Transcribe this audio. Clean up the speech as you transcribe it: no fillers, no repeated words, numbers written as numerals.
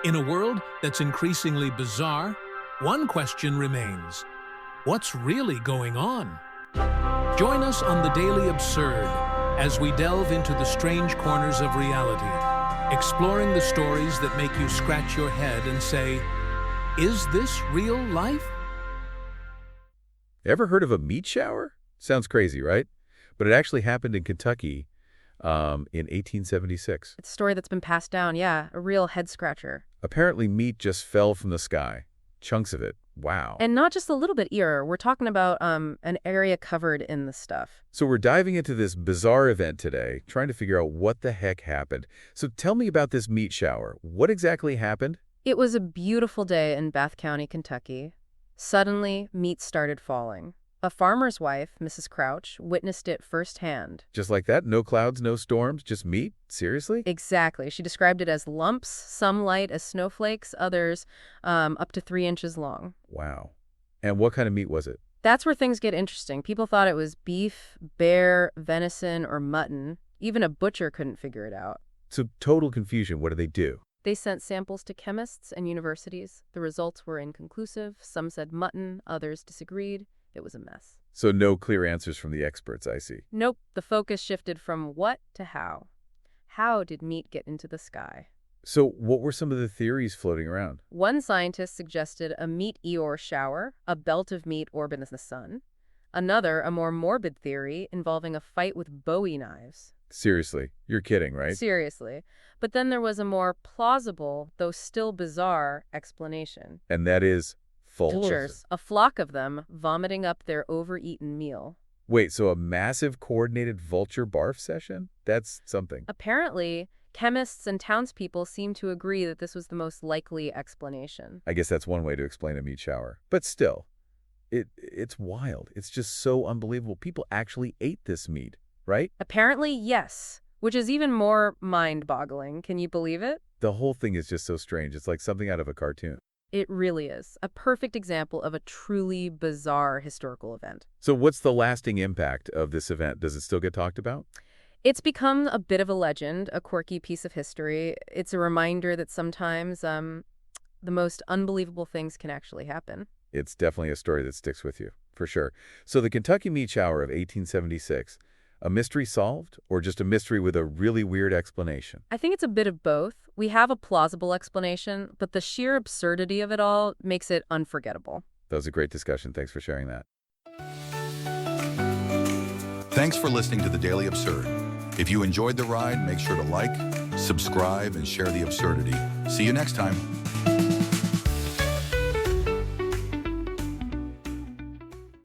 In a world that's increasingly bizarre, one question remains. What's really going on? Join us on The Daily Absurd as we delve into the strange corners of reality, exploring the stories that make you scratch your head and say, is this real life? Ever heard of a meat shower? Sounds crazy, right? But it actually happened in Kentucky in 1876. It's a story that's been passed down, yeah, a real head-scratcher. Apparently meat just fell from the sky. Chunks of it. Wow. And not just a little bit ear. We're talking about an area covered in the stuff. So we're diving into this bizarre event today, trying to figure out what the heck happened. So tell me about this meat shower. What exactly happened? It was a beautiful day in Bath County, Kentucky. Suddenly, meat started falling. A farmer's wife, Mrs. Crouch, witnessed it firsthand. Just like that? No clouds, no storms, just meat? Seriously? Exactly. She described it as lumps, some light as snowflakes, others up to 3 inches long. Wow. And what kind of meat was it? That's where things get interesting. People thought it was beef, bear, venison, or mutton. Even a butcher couldn't figure it out. So total confusion. What did they do? They sent samples to chemists and universities. The results were inconclusive. Some said mutton, others disagreed. It was a mess. So no clear answers from the experts, I see. Nope. The focus shifted from what to how. How did meat get into the sky? So what were some of the theories floating around? One scientist suggested a meat-eeyore shower, a belt of meat orbiting the sun. Another, a more morbid theory involving a fight with Bowie knives. Seriously, you're kidding, right? Seriously. But then there was a more plausible, though still bizarre, explanation. And that is Vultures, a flock of them, vomiting up their overeaten meal. Wait, so a massive coordinated vulture barf session? That's something. Apparently, chemists and townspeople seem to agree that this was the most likely explanation. I guess that's one way to explain a meat shower. But still, it's wild. It's just so unbelievable. People actually ate this meat, right? Apparently, yes, which is even more mind-boggling. Can you believe it? The whole thing is just so strange. It's like something out of a cartoon. It really is. A perfect example of a truly bizarre historical event. So what's the lasting impact of this event? Does it still get talked about? It's become a bit of a legend, a quirky piece of history. It's a reminder that sometimes the most unbelievable things can actually happen. It's definitely a story that sticks with you, for sure. So the Kentucky meat shower of 1876, a mystery solved or just a mystery with a really weird explanation? I think it's a bit of both. We have a plausible explanation, but the sheer absurdity of it all makes it unforgettable. That was a great discussion. Thanks for sharing that. Thanks for listening to The Daily Absurd. If you enjoyed the ride, make sure to like, subscribe, and share the absurdity. See you next time.